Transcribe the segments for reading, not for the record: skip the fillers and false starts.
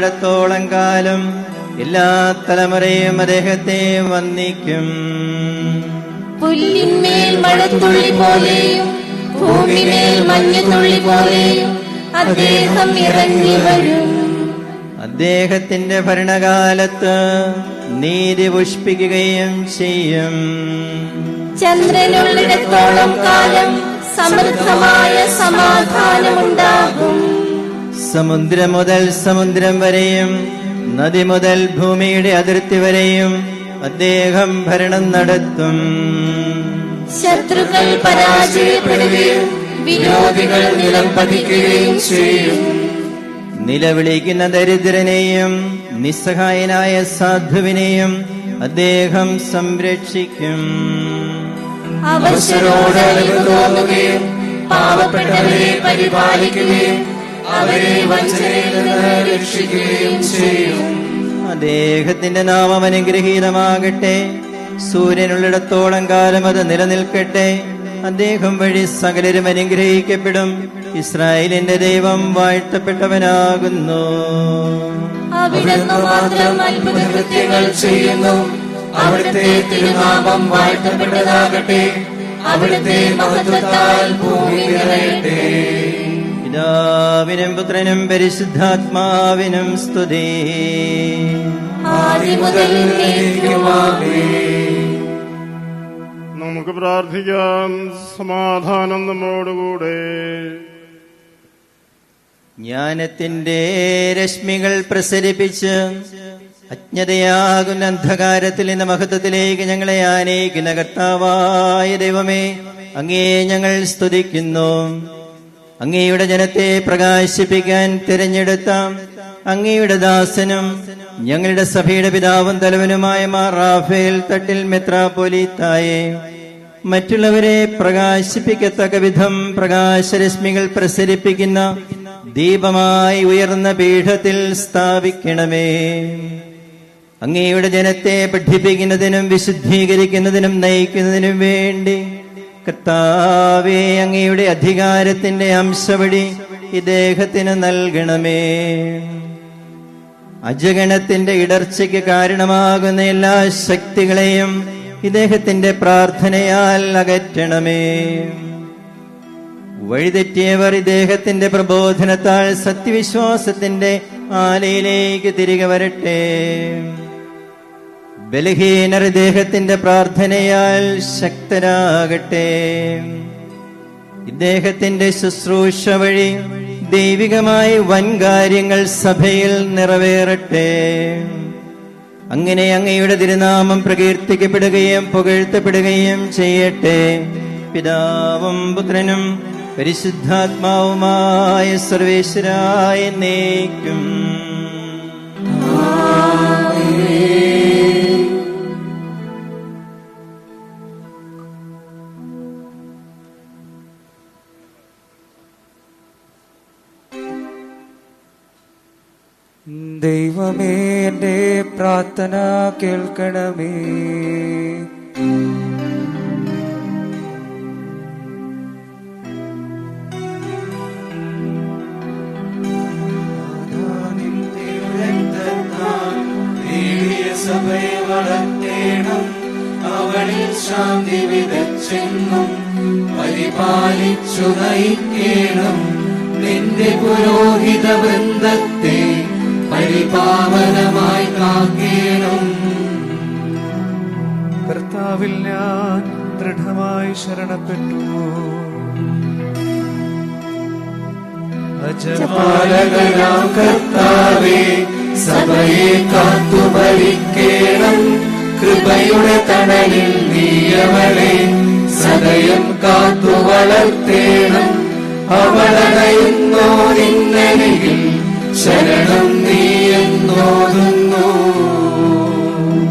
ത്തോളം കാലം എല്ലാ തലമുറയും അദ്ദേഹത്തെ വന്ദിക്കും. പുല്ലിന്മേൽ മഴത്തുള്ളി പോലെയും ഭൂമിമേൽ മഞ്ഞുതുള്ളി പോലെയും അദ്ദേഹം ഇറങ്ങി വരും. അദ്ദേഹത്തിന്റെ ഭരണകാലത്ത് നീതി പുഷ്പിക്കുകയും ചെയ്യും. ചന്ദ്രനുള്ളിടത്തോളം കാലം സമൃദ്ധമായ സമാധാനമുണ്ടാകും. സമുദ്രം മുതൽ സമുദ്രം വരെയും നദി മുതൽ ഭൂമിയുടെ അതിർത്തി വരെയും അദ്ദേഹം ഭരണം നടത്തും. ശത്രുക്കൾ പരാജയപ്പെടുകയും വിരോധികൾ നിലം പതിക്കുകയും ചെയ്യും. നിലവിളിക്കുന്ന ദരിദ്രനെയും നിസ്സഹായനായ സാധുവിനെയും അദ്ദേഹം സംരക്ഷിക്കും. അവശരോട് അലിവ് തോന്നുകയും പാവപ്പെട്ടവരെ പരിപാലിക്കുകയും അവരെ വഞ്ചനയിൽ നിന്ന് രക്ഷിക്കുകയും ചെയ്യും. അദ്ദേഹത്തിന്റെ നാമം അനുഗ്രഹീതമാകട്ടെ. സൂര്യനുള്ളിടത്തോളം കാലം അത് നിലനിൽക്കട്ടെ. അദ്ദേഹം വഴി സകലരും അനുഗ്രഹിക്കപ്പെടും. ഇസ്രായേലിന്റെ ദൈവം വാഴ്ത്തപ്പെട്ടവനാകുന്നു. അവിടുന്ന് മാത്രം അത്ഭുതകൃത്യങ്ങൾ ചെയ്യുന്നു. അവിടുത്തെ തിരുനാമം വാഴ്ത്തപ്പെട്ടതാകട്ടെ. അവിടുത്തെ മഹത്വത്താൽ ഭൂമി നിറയട്ടെ. പിതാവിനും പുത്രനും പരിശുദ്ധാത്മാവിനും സ്തുതി. ആദിമുതൽ നമുക്ക് പ്രാർത്ഥിക്കാം. സമാധാനം നമ്മോടുകൂടെ. ജ്ഞാനത്തിന്റെ രശ്മികൾ പ്രസരിപ്പിച്ച് അജ്ഞതയാകുന്ന അന്ധകാരത്തിൽ നിന്ന് മഹത്വത്തിലേക്ക് ഞങ്ങളെ ആനയിക്കുന്ന കർത്താവായ ദൈവമേ, അങ്ങേ ഞങ്ങൾ സ്തുതിക്കുന്നു. അങ്ങയുടെ ജനത്തെ പ്രകാശിപ്പിക്കാൻ തിരഞ്ഞെടുത്ത അങ്ങയുടെ ദാസനും ഞങ്ങളുടെ സഭയുടെ പിതാവും തലവനുമായ മാർ റാഫേൽ തട്ടിൽ മെത്രാപ്പൊലീത്തായെ മറ്റുള്ളവരെ പ്രകാശിപ്പിക്കത്തക്ക വിധം പ്രകാശരശ്മികൾ പ്രസരിപ്പിക്കുന്ന ദീപമായി ഉയർന്ന പീഠത്തിൽ സ്ഥാപിക്കണമേ. അങ്ങയുടെ ജനത്തെ പഠിപ്പിക്കുന്നതിനും വിശുദ്ധീകരിക്കുന്നതിനും നയിക്കുന്നതിനും വേണ്ടി കർത്താവേ, അങ്ങയുടെ അധികാരത്തിന്റെ അംശവഴി ഇദ്ദേഹത്തിന് നൽകണമേ. അജഗണത്തിന്റെ ഇടർച്ചയ്ക്ക് കാരണമാകുന്ന എല്ലാ ശക്തികളെയും ഇദ്ദേഹത്തിന്റെ പ്രാർത്ഥനയാൽ അകറ്റണമേ. വഴിതെറ്റിയവർ ഇദ്ദേഹത്തിന്റെ പ്രബോധനത്താൽ സത്യവിശ്വാസത്തിന്റെ ആലയിലേക്ക് തിരികെ വരട്ടെ. ബലഹീനർ ഇദ്ദേഹത്തിന്റെ പ്രാർത്ഥനയാൽ ശക്തരാകട്ടെ. ഇദ്ദേഹത്തിന്റെ ശുശ്രൂഷ വഴി ദൈവികമായി വൻകാര്യങ്ങൾ സഭയിൽ നിറവേറട്ടെ. അങ്ങനെ അങ്ങയുടെ തിരുനാമം പ്രകീർത്തിക്കപ്പെടുകയും പുകഴ്ത്തപ്പെടുകയും ചെയ്യട്ടെ. പിതാവും പുത്രനും പരിശുദ്ധാത്മാവുമായ സർവേശ്വരായ എന്നേക്കും. ദൈവമേ, എന്റെ പ്രാർത്ഥന കേൾക്കണമേ. സഭയെ വളർത്തേണം, അവളിൽ ശാന്തി വിതച്ചെന്നും പരിപാലിച്ചു നയിക്കേണം. നിന്റെ പുരോഹിത വൃന്ദത്തെ പരിപാവനമായി കാക്കേണം. കർത്താവിൽ ഞാൻ ദൃഢമായി ശരണപ്പെട്ടു. അജപാലകനാം കർത്താവേ, സഭയെ കാത്തുഭരിക്കേണം. കൃപയുടെ തണലിൽ നീയവളെ സദയം കാത്തു വളർത്തേണം. അവളടയുന്നോ നിന്നരികിൽ ശരണം നീയെന്നോതുന്നു.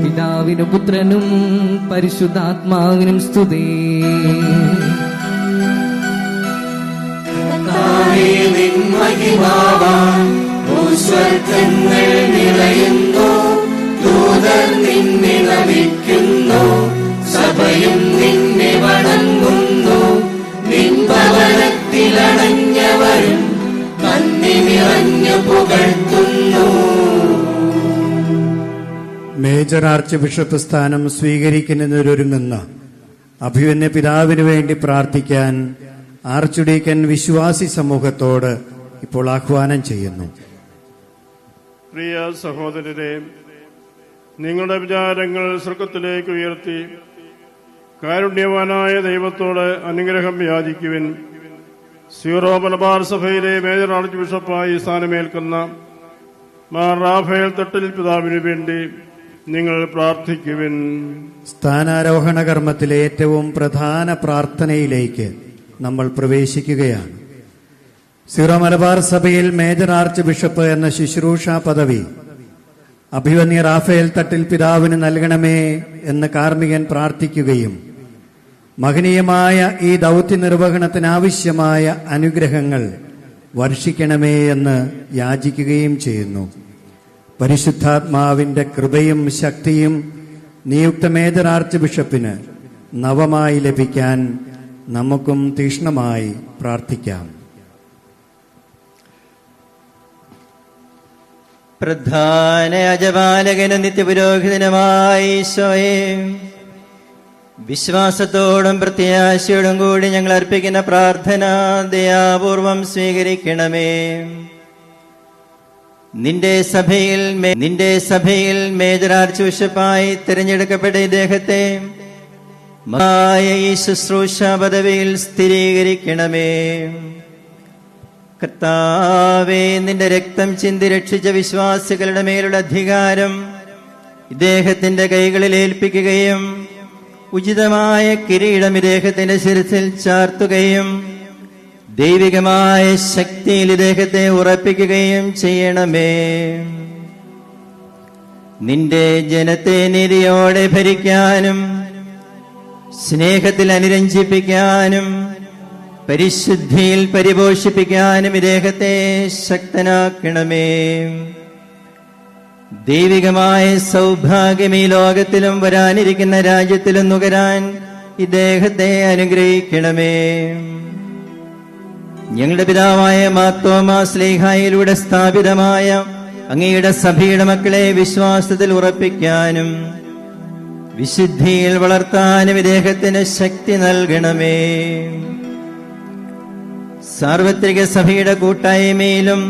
പിതാവിനും പുത്രനും പരിശുദ്ധാത്മാവിനും സ്തുതി. മഹിമാവാൻ ഭൂസ്വർഗങ്ങൾ നിറയുന്നു. ദൂതർ നിന്നെ നമിക്കുന്നു. സഭയും നിന്നെ വണങ്ങുന്നു. നിൻ ഭവനത്തിലണഞ്ഞവരും നന്ദി നിറഞ്ഞു പുകഴ്ത്തുന്നു. മേജർ ആർച്ച് ബിഷപ്പ് സ്ഥാനം സ്വീകരിക്കുന്നതിനൊരുങ്ങുന്ന അഭിമന്യ പിതാവിന് വേണ്ടി പ്രാർത്ഥിക്കാൻ ആർച്ച് ഡീക്കൻ വിശ്വാസി സമൂഹത്തോട് ഇപ്പോൾ ആഹ്വാനം ചെയ്യുന്നു. പ്രിയ സഹോദരരെ, നിങ്ങളുടെ വിചാരങ്ങൾ സ്വർഗത്തിലേക്ക് ഉയർത്തി കാരുണ്യവാനായ ദൈവത്തോട് അനുഗ്രഹം യാചിക്കുവിൻ. സീറോ മലബാർ സഭയിലെ മേജർ ആർച്ച് ബിഷപ്പായി സ്ഥാനമേൽക്കുന്ന മാർ റാഫേൽ തട്ടിൽ പിതാവിനു വേണ്ടി നിങ്ങൾ പ്രാർത്ഥിക്കുവിൻ. സ്ഥാനാരോഹണ കർമ്മത്തിലെ ഏറ്റവും പ്രധാന പ്രാർത്ഥനയിലേക്ക് നമ്മൾ പ്രവേശിക്കുകയാണ്. സീറോ മലബാർ സഭയിൽ മേജർ ആർച്ച് ബിഷപ്പ് എന്ന ശുശ്രൂഷ പദവി അഭിമന്യ റാഫേൽ തട്ടിൽ പിതാവിന് നൽകണമേ എന്ന് കാർമികൻ പ്രാർത്ഥിക്കുകയും മഹനീയമായ ഈ ദൗത്യ നിർവഹണത്തിനാവശ്യമായ അനുഗ്രഹങ്ങൾ വർഷിക്കണമേ എന്ന് യാചിക്കുകയും ചെയ്യുന്നു. പരിശുദ്ധാത്മാവിന്റെ കൃപയും ശക്തിയും നിയുക്ത മേജർ ആർച്ച് ബിഷപ്പിന് നവമായി ലഭിക്കാൻ നമുക്കും തീക്ഷ്ണമായി പ്രാർത്ഥിക്കാം. പ്രധാന അജപാലകനും നിത്യപുരോഹിതനുമായ ഈശോയെ, വിശ്വാസത്തോടും പ്രത്യാശയോടും കൂടി ഞങ്ങൾ അർപ്പിക്കുന്ന പ്രാർത്ഥന ദയാപൂർവം സ്വീകരിക്കണമേ. നിന്റെ സഭയിൽ മേജർ ആർച്ച് ബിഷപ്പായി തിരഞ്ഞെടുക്കപ്പെട്ട ഇദ്ദേഹത്തെ ഈ ശുശ്രൂഷ പദവിയിൽ സ്ഥിരീകരിക്കണമേ. കർത്താവേ, നിന്റെ രക്തം ചിന്തി രക്ഷിച്ച വിശ്വാസികളുടെ മേലുള്ള അധികാരം ഇദ്ദേഹത്തിന്റെ കൈകളിൽ ഏൽപ്പിക്കുകയും ഉചിതമായ കിരീടം ഇദ്ദേഹത്തിന്റെ ശിരസിൽ ചാർത്തുകയും ദൈവികമായ ശക്തിയിൽ ഇദ്ദേഹത്തെ ഉറപ്പിക്കുകയും ചെയ്യണമേ. നിന്റെ ജനത്തെ നീതിയോടെ ഭരിക്കാനും സ്നേഹത്തിൽ അനുരഞ്ജിപ്പിക്കാനും പരിശുദ്ധിയിൽ പരിപോഷിപ്പിക്കാനും ഇദ്ദേഹത്തെ ശക്തനാക്കണമേ. ദൈവികമായ സൗഭാഗ്യം ഈ ലോകത്തിലും വരാനിരിക്കുന്ന രാജ്യത്തിലും നുകരാൻ ഇദ്ദേഹത്തെ അനുഗ്രഹിക്കണമേ. ഞങ്ങളുടെ പിതാവായ മാർത്തോമാ ശ്ലീഹായിലൂടെ സ്ഥാപിതമായ അങ്ങയുടെ സഭയുടെ മക്കളെ വിശ്വാസത്തിൽ ഉറപ്പിക്കാനും വിശുദ്ധിയിൽ വളർത്താനും ഇദ്ദേഹത്തിന് ശക്തി നൽകണമേ. സാർവത്രിക സഭയുടെ കൂട്ടായ്മയിലും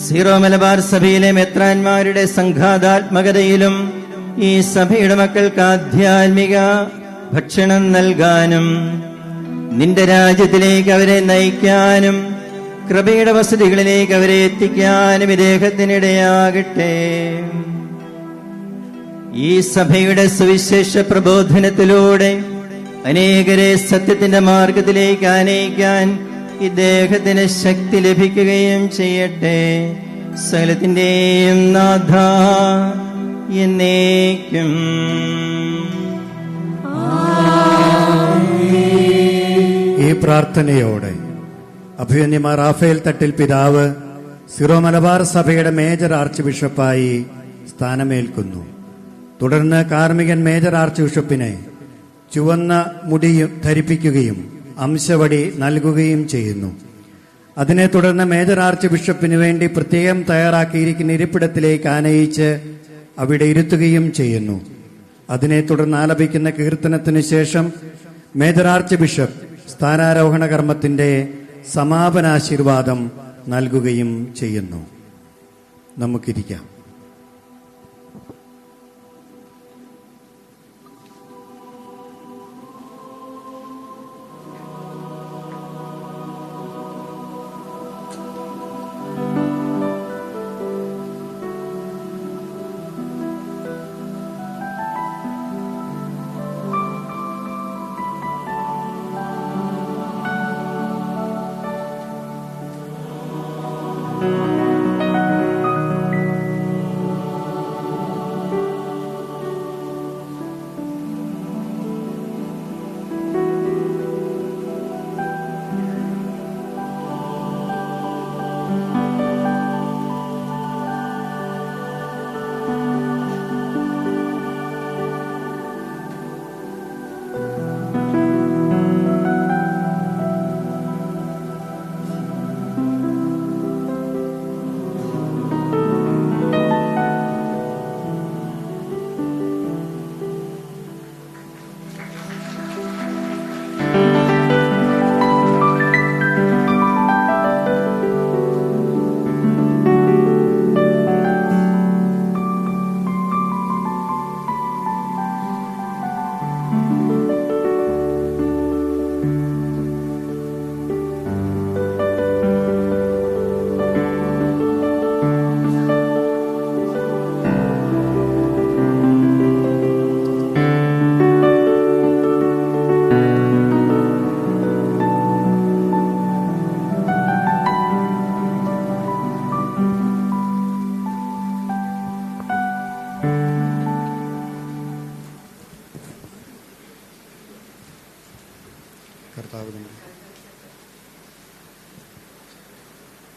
സീറോ മലബാർ സഭയിലെ മെത്രാന്മാരുടെ സംഘാതാത്മകതയിലും ഈ സഭയുടെ മക്കൾക്ക് ആധ്യാത്മിക ഭക്ഷണം നൽകാനും നിന്റെ രാജ്യത്തിലേക്ക് അവരെ നയിക്കാനും കൃപയുടെ വസതികളിലേക്ക് അവരെ എത്തിക്കാനും ഇദ്ദേഹത്തിനിടയാകട്ടെ. ഈ സഭയുടെ സുവിശേഷ പ്രബോധനത്തിലൂടെ അനേകരെ സത്യത്തിന്റെ മാർഗത്തിലേക്ക് ആനയിക്കാൻ ഇദ്ദേഹത്തിന് ശക്തി ലഭിക്കുകയും ചെയ്യട്ടെ. സകലത്തിന്റെയും നാഥ എന്നേക്കും. ഈ പ്രാർത്ഥനയോടെ അഭിമന്യമാർ റാഫേൽ തട്ടിൽ പിതാവ് സീറോ മലബാർ സഭയുടെ മേജർ ആർച്ച് ബിഷപ്പായി സ്ഥാനമേൽക്കുന്നു. തുടർന്ന് കാർമികൻ മേജർ ആർച്ച് ബിഷപ്പിനെ ചുവന്ന മുടിയും ധരിപ്പിക്കുകയും അംശവടി നൽകുകയും ചെയ്യുന്നു. അതിനെ തുടർന്ന് മേജർ ആർച്ച് ബിഷപ്പിന് വേണ്ടി പ്രത്യേകം തയ്യാറാക്കിയിരിക്കുന്ന ഇരിപ്പിടത്തിലേക്ക് ആനയിച്ച് അവിടെ ഇരുത്തുകയും ചെയ്യുന്നു. അതിനെ തുടർന്ന് ആലപിക്കുന്ന കീർത്തനത്തിന് ശേഷം മേജർ ആർച്ച് ബിഷപ്പ് സ്ഥാനാരോഹണ കർമ്മത്തിന്റെ സമാപനാശീർവാദം നൽകുകയും ചെയ്യുന്നു. നമുക്കിരിക്കാം.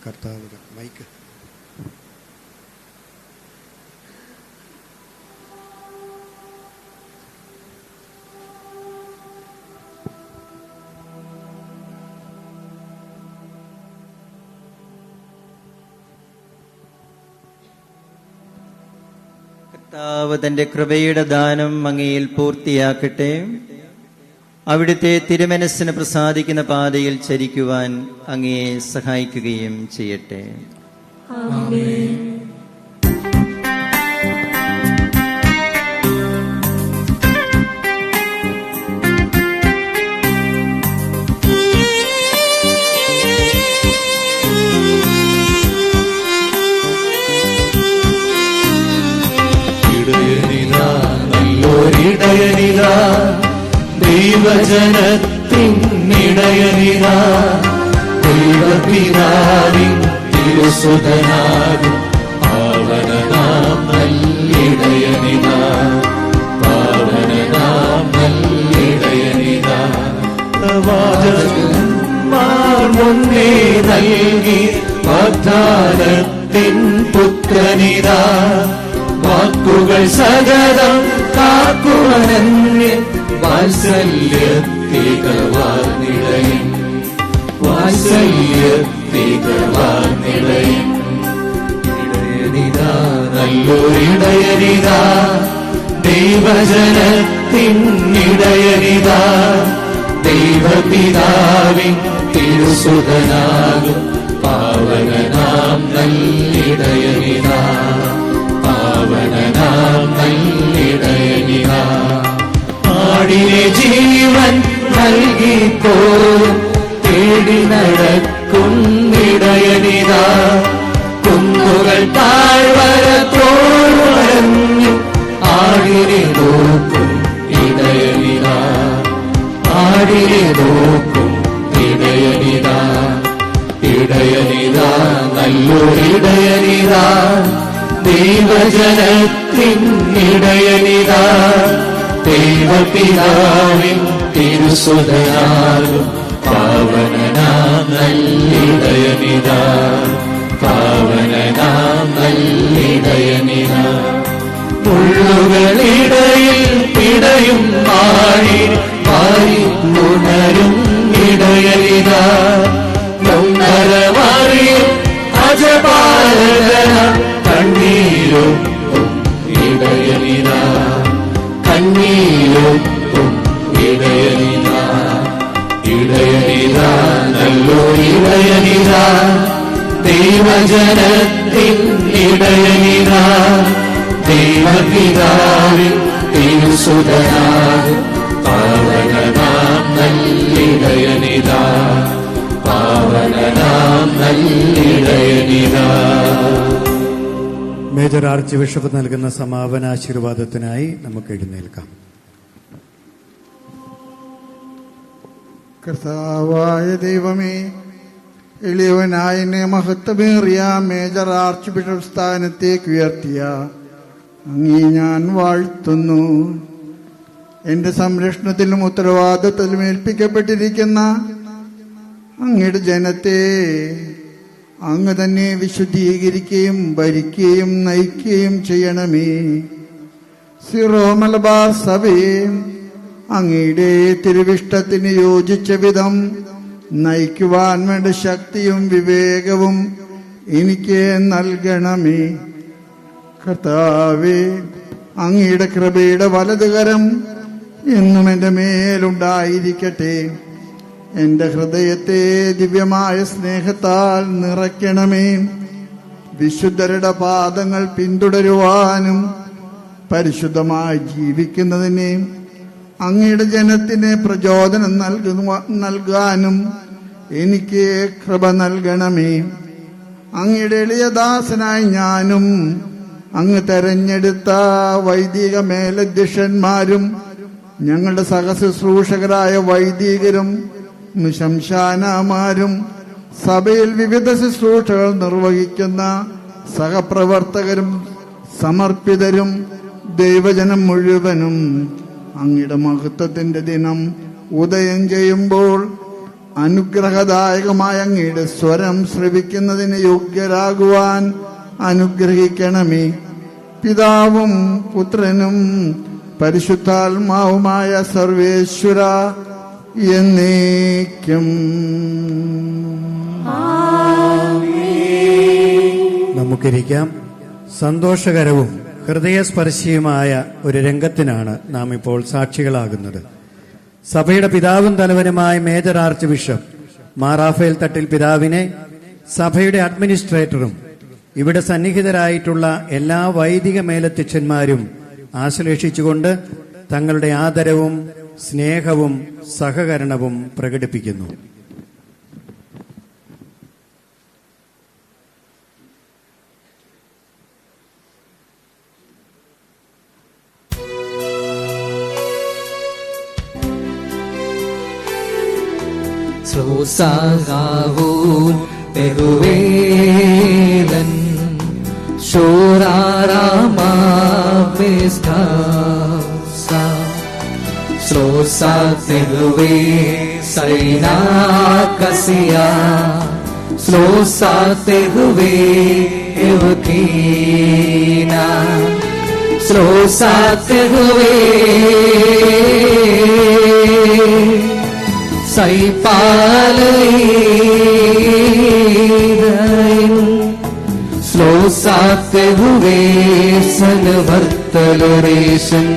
കർത്താവ് മൈക്ക് കർത്താവ് തന്റെ കൃപയുടെ ദാനം അങ്ങയിൽ പൂർത്തിയാക്കട്ടെ. അവിടുത്തെ തിരുമനസ്സിന് പ്രസാദിക്കുന്ന പാതയിൽ ചരിക്കുവാൻ അങ്ങയെ സഹായിക്കുകയും ചെയ്യട്ടെ. നല്ലൊരിടയനിതാ ദൈവജനത്തിനിടയനിതാ ദൈവപിതാവിൻ തിരുസുതനാകും പാവനനാം നല്ലിടയനിതാ പാവനനാം നല്ലിടയനിതാ വാചകന്മാർ മുന്നേ നൽകി വാഗ്ദാനത്തിൻ പുത്രനിതാ വാക്കുകൾ സകലം കാക്കുവനന്യൻ വാത്സല്യത്തികവാർനിടയൻ വാത്സല്യത്തികവാർനിടയൻ ഇടയനിതാ നല്ലൊരിടയനിതാ ദൈവജനത്തിനിടയനിതാ ദൈവപിതാവിൻ തിരുസുതനാകും പാവനനാം നല്ലിടയനിതാ പാവനനാം നല്ലിടയനിതാ ആടിനെ ജീവൻ നൽകിപ്പോഴും തേടി നടക്കുന്നിടയനിതാ കുന്നുകൾ താഴ്വര തോഴ്വരഞ്ഞു ആടിനെ നോക്കും ഇടയനിതാ ആടിനെ നോക്കും ഇടയനിതാ ഇടയനിതാ നല്ലൊരിടയനിതാ ദൈവജനത്തിനിടയനിതാ ദൈവപിതാവിൻ തിരുസുതനാകും പാവനനാം നല്ലിടയനിതാ പാവനനാം നല്ലിടയനിതാ മുള്ളുകളിടയിൽ പിടയും മാറി മാറി ഉണരും ഇടയനിതാ നൊന്നരമറിയും അജപാലകന കണ്ണീരൊപ്പം ഇടയനിതാ കണ്ണീരൊപ്പം ഇടയനിതാ ഇടയനിതാ നല്ലൊരിടയനിതാ ദൈവജനത്തിൻ ഇടയനിതാ ദൈവപിതാവിൻ തിരുസുതനാകും പാവനനാം നല്ലിടയനിതാ പാവനനാം നല്ലിടയനിതാ. മേജർ ആർച്ച് ബിഷപ്പ് നൽകുന്ന സമാപന ആശീർവാദത്തിനായി നമുക്ക് എഴുന്നേൽക്കാം. കർത്താവായ ദൈവമേ, എളിയവനായ എന്നെ മഹത്വമേറിയ മേജർ ആർച്ച് ബിഷപ്പ് സ്ഥാനത്തേക്ക് ഉയർത്തിയ അങ്ങേ ഞാൻ വാഴ്ത്തുന്നു. എന്റെ സംരക്ഷണത്തിലും ഉത്തരവാദിത്വത്തിലും ഏൽപ്പിക്കപ്പെട്ടിരിക്കുന്ന അങ്ങയുടെ ജനത്തെ അങ്ങ് തന്നെ വിശുദ്ധീകരിക്കുകയും ഭരിക്കുകയും നയിക്കുകയും ചെയ്യണമേ. സിറോ മലബാർ സഭയെ അങ്ങയുടെ തിരുവിഷ്ടത്തിന് യോജിച്ച വിധം നയിക്കുവാൻ വേണ്ട ശക്തിയും വിവേകവും എനിക്ക് നൽകണമേ. കർത്താവേ, അങ്ങയുടെ കൃപയുടെ വലതുകരം എന്നും എൻ്റെ മേലുണ്ടായിരിക്കട്ടെ. എന്റെ ഹൃദയത്തെ ദിവ്യമായ സ്നേഹത്താൽ നിറയ്ക്കണമേ. വിശുദ്ധരുടെ പാദങ്ങൾ പിന്തുടരുവാനും പരിശുദ്ധമായി ജീവിക്കുന്നതിനെ അങ്ങയുടെ ജനത്തിന് പ്രചോദനം നൽകാനും എനിക്ക് കൃപ നൽകണമേ. അങ്ങയുടെ എളിയദാസനായി ഞാനും അങ്ങ് തെരഞ്ഞെടുത്ത വൈദിക മേലധ്യക്ഷന്മാരും ഞങ്ങളുടെ സഹശുശ്രൂഷകരായ വൈദികരും ശംശാനമാരും സഭയിൽ വിവിധ ശുശ്രൂഷകൾ നിർവഹിക്കുന്ന സഹപ്രവർത്തകരും സമർപ്പിതരും ദൈവജനം മുഴുവനും അങ്ങയുടെ മഹത്വത്തിന്റെ ദിനം ഉദയം ചെയ്യുമ്പോൾ അനുഗ്രഹദായകമായ അങ്ങയുടെ സ്വരം ശ്രവിക്കുന്നതിന് യോഗ്യരാകുവാൻ അനുഗ്രഹിക്കണമേ. പിതാവും പുത്രനും പരിശുദ്ധാത്മാവുമായ സർവേശ്വര എന്നേക്കും. നമുക്കിരിക്കാം. സന്തോഷകരവും ഹൃദയസ്പർശിയുമായ ഒരു രംഗത്തിനാണ് നാം ഇപ്പോൾ സാക്ഷികളാകുന്നത്. സഭയുടെ പിതാവും തലവനുമായ major archbishop Mar Raphael Thattil പിതാവിനെ സഭയുടെ അഡ്മിനിസ്ട്രേറ്ററും ഇവിടെ സന്നിഹിതരായിട്ടുള്ള എല്ലാ വൈദിക മേലധ്യക്ഷന്മാരും ആശ്ലേഷിച്ചുകൊണ്ട് തങ്ങളുടെ ആദരവും സ്നേഹവും സഹകരണവും പ്രകടിപ്പിക്കുന്നു. Srosagavun tehuvelan Shorarama vistasa Srosa tehuve saina kasya Srosa tehuve evkina Srosa tehuve Saipalayin Slosate huve sanvartaloration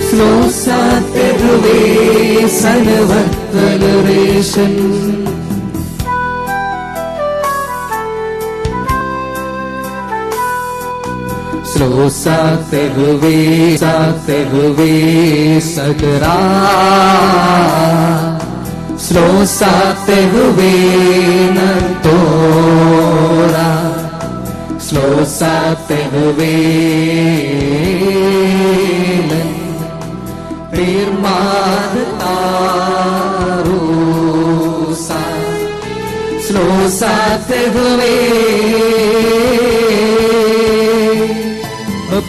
Slosate huve sanvartaloration Slosate huve sagara Slosate huve nantora Slosate huve lan Pirmadtarusa Slosate huve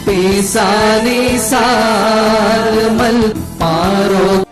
Pisani sarmal paro